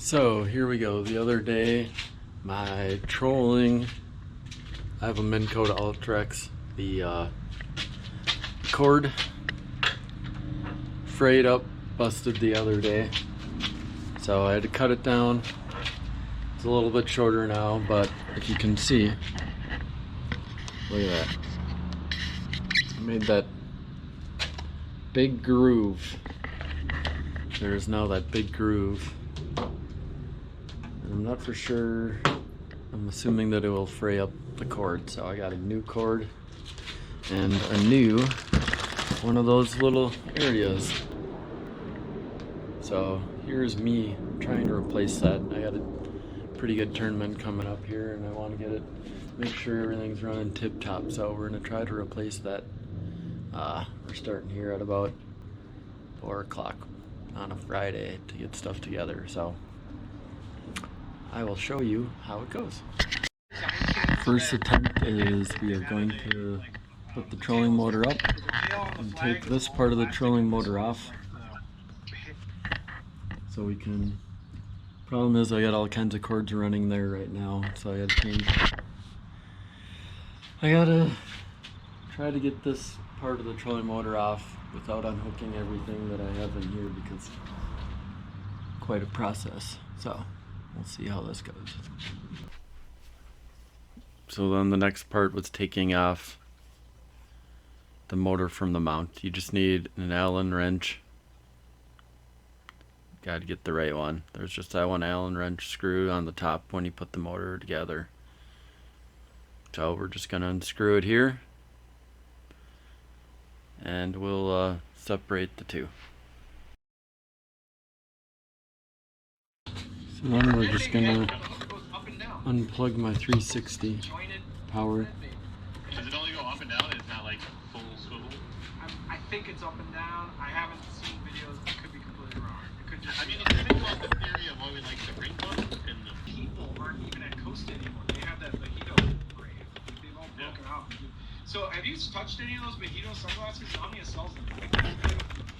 So here we go. The other day, my trolling, I have a Minn Kota Ultrex. The cord frayed up, busted the other day. So I had to cut it down. It's a little bit shorter now, but if you can see, look at that. I made that big groove. There's now that big groove. I'm not for sure. I'm assuming that it will fray up the cord. So I got a new cord and a new one of those little areas. So here's me trying to replace that. I got a pretty good tournament coming up here and I want to get it, make sure everything's running tip top. So we're going to try to replace that. We're starting here at about 4 o'clock on a Friday to get stuff together. So I will show you how it goes. First attempt is we are going to put the trolling motor up and take this part of the trolling motor off. So we can, problem is I got all kinds of cords running there right now, so I gotta change. I gotta try to get this part of the trolling motor off without unhooking everything that I have in here because quite a process. So we'll see how this goes. So then the next part was taking off the motor from the mount. You just need an Allen wrench. Got to get the right one. There's just that one Allen wrench screw on the top when you put the motor together. So we're just going to unscrew it here and we'll separate the two. So then we're just gonna unplug my 360 power. Does it only go up and down? It's not like full swivel? I think it's up and down. I haven't seen videos. It could be completely wrong. It could just. I mean, if you think about the theory of why we like the ring pump and the People aren't even at Coast anymore. They have that mojito brand. They've all broken out. So have you touched any of those mojito sunglasses? Omnia sells them.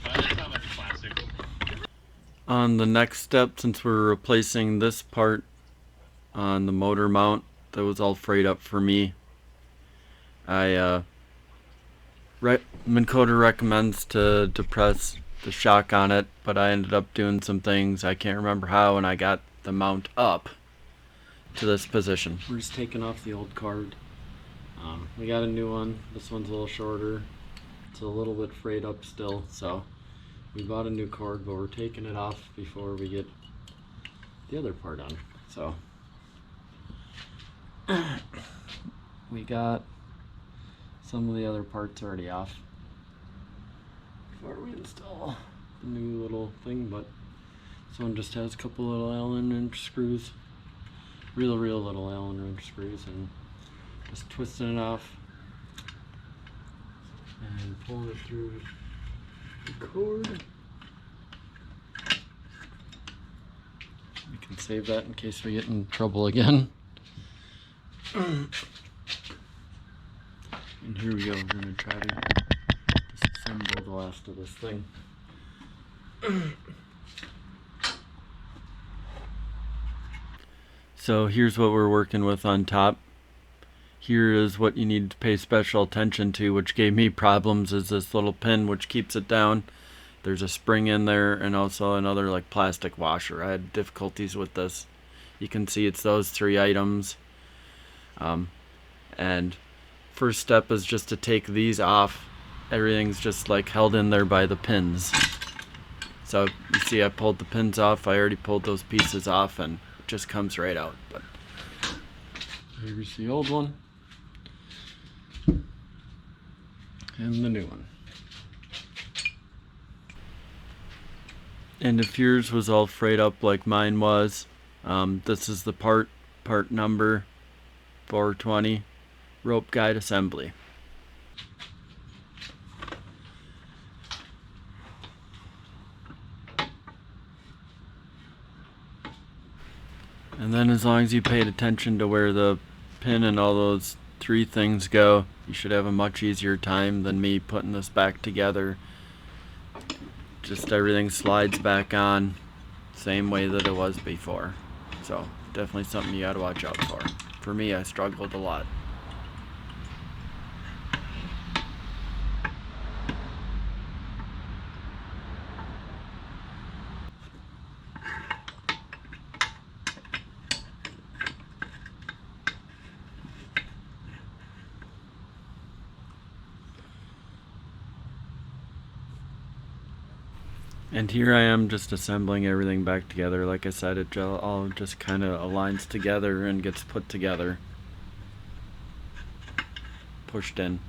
that's not like a classic. On the next step, since we're replacing this part on the motor mount that was all frayed up for me, Minn Kota recommends to depress the shock on it, but I ended up doing some things, I can't remember how, and I got the mount up to this position. We're just taking off the old cord. We got a new one. This one's a little shorter. It's a little bit frayed up still, so we bought a new cord, but we're taking it off before we get the other part on. So we got some of the other parts already off before we install the new little thing, but this one just has a couple little Allen wrench screws, real little Allen wrench screws, and just twisting it off and pulling it through the cord. We can save that in case we get in trouble again. And here we go, we're going to try to disassemble the last of this thing. So here's what we're working with on top. Here is what you need to pay special attention to, which gave me problems, is this little pin which keeps it down. There's a spring in there and also another like plastic washer. I had difficulties with this. You can see it's those 3 items. And first step is just to take these off. Everything's just like held in there by the pins. So you see I pulled the pins off. I already pulled those pieces off and it just comes right out. But here's the old one and the new one. And if yours was all frayed up like mine was, this is the part number 420, rope guide assembly. And then as long as you paid attention to where the pin and all those 3 things go, you should have a much easier time than me putting this back together. Just everything slides back on same way that it was before. So definitely something you gotta watch out for. For me, I struggled a lot. And here I am just assembling everything back together. Like I said, it all just kind of aligns together and gets put together, pushed in.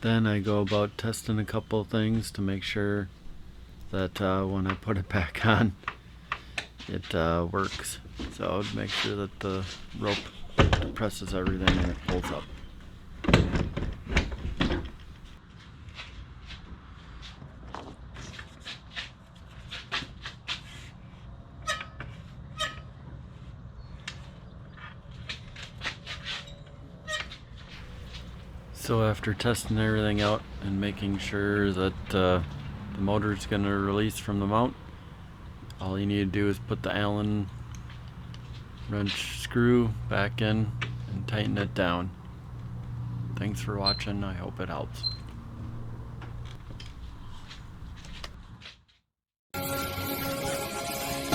Then I go about testing a couple things to make sure that when I put it back on, it works. So I'd make sure that the rope depresses everything and it pulls up. So after testing everything out and making sure that the motor is going to release from the mount, all you need to do is put the Allen wrench screw back in and tighten it down. Thanks for watching. I hope it helps.